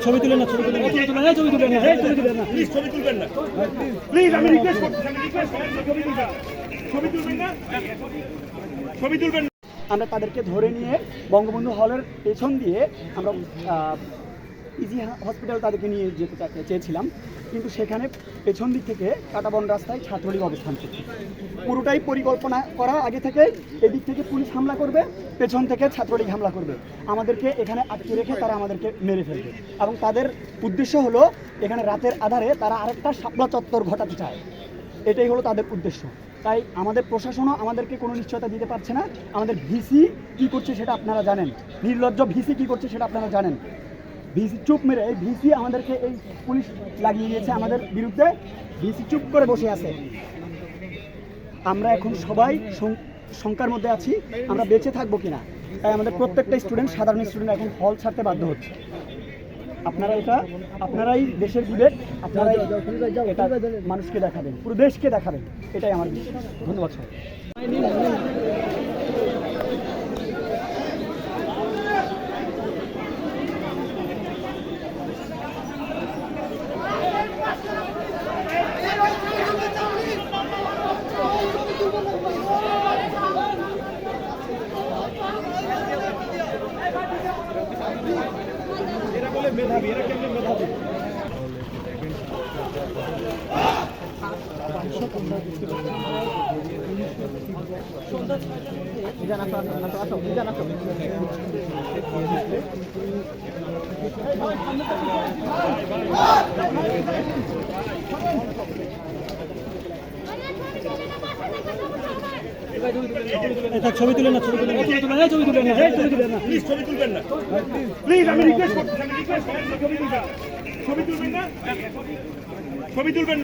ছবি তুলেন না, ছবি তুলেন না, ছবি তুলেন না, ছবি তুলেন না, ছবি তুলেন না, প্লিজ ছবি তুলবেন না, প্লিজ আমি রিকোয়েস্ট করছি, ছবি তুলবেন, ছবি তুলবেন না, ছবি তুলবেন। আমরা তাদেরকে ধরে নিয়ে বঙ্গবন্ধু হলের পেছন দিয়ে আমরা ইজি হসপিটাল তাদেরকে নিয়ে যেতে চেয়েছিলাম, কিন্তু সেখানে পেছন দিক থেকে কাঁটাবন রাস্তায় ছাত্রলীগ অবস্থান করছে। পুরোটাই পরিকল্পনা করা আগে থেকে, এদিক থেকে পুলিশ হামলা করবে, পেছন থেকে ছাত্রলীগ হামলা করবে, আমাদেরকে এখানে আটকে রেখে তারা আমাদেরকে মেরে ফেলবে। এবং তাদের উদ্দেশ্য হলো এখানে রাতের আধারে তারা আরেকটা শাপলা চত্বর ঘটাতে চায়, এটাই হলো তাদের উদ্দেশ্য। তাই আমাদের প্রশাসনও আমাদেরকে কোনো নিশ্চয়তা দিতে পারছে না। আমাদের ভিসি কী করছে সেটা আপনারা জানেন, নির্লজ্জ ভিসি কী করছে সেটা আপনারা জানেন। ভিসি চুপ মেরে, এই ভিসি আমাদেরকে এই পুলিশ লাগিয়ে দিয়েছে আমাদের বিরুদ্ধে, ভিসি চুপ করে বসে আছে। আমরা এখন সবাই শঙ্কার মধ্যে আছি আমরা বেঁচে থাকবো কিনা। তাই আমাদের প্রত্যেকটা স্টুডেন্ট, সাধারণ স্টুডেন্ট এখন হল ছাড়তে বাধ্য হচ্ছে। আপনারাই দেশের বিবেক, আপনারাই এটা মানুষকে দেখাবেন, পুরো দেশকে দেখাবেন, এটাই আমার বিশ্বাস। ধন্যবাদ সবাই। মেধাবী, এরা কেমন মেধাবী? ছবি তুলেন না, ছবি তুলেন না, ছবি তুলেন না, ছবি তুলেন না, ছবি তুলেন না, প্লিজ ছবি তুলবেন না, প্লিজ আমি রিকোয়েস্ট করছি, ছবি তুলবেন, ছবি তুলবেন না, ছবি তুলবেন।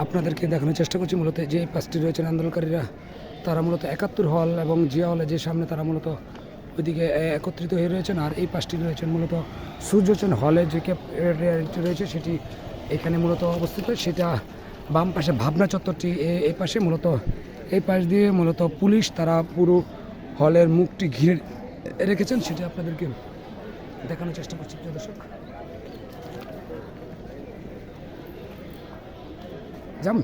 আপনাদেরকে দেখানোর চেষ্টা করছি মূলত যে পাঁচটি রয়েছেন আন্দোলনকারীরা, তারা মূলত ৭১ হল এবং জিয়া হলে যে সামনে তারা মূলত ওইদিকে একত্রিত হয়ে রয়েছেন। আর এই পাঁচটি রয়েছেন মূলত সূর্যচন হলে যে ক্যাফেটেরিয়াটি রয়েছে সেটি এখানে মূলত অবস্থিত, সেটা বাম পাশে ভাবনা চত্বরটি এই পাশে মূলত, এই পাশ দিয়ে মূলত পুলিশ তারা পুরো হলের মুখটি ঘিরে রেখেছেন, সেটা আপনাদেরকে দেখানোর চেষ্টা করছি প্রিয় দর্শক। যান।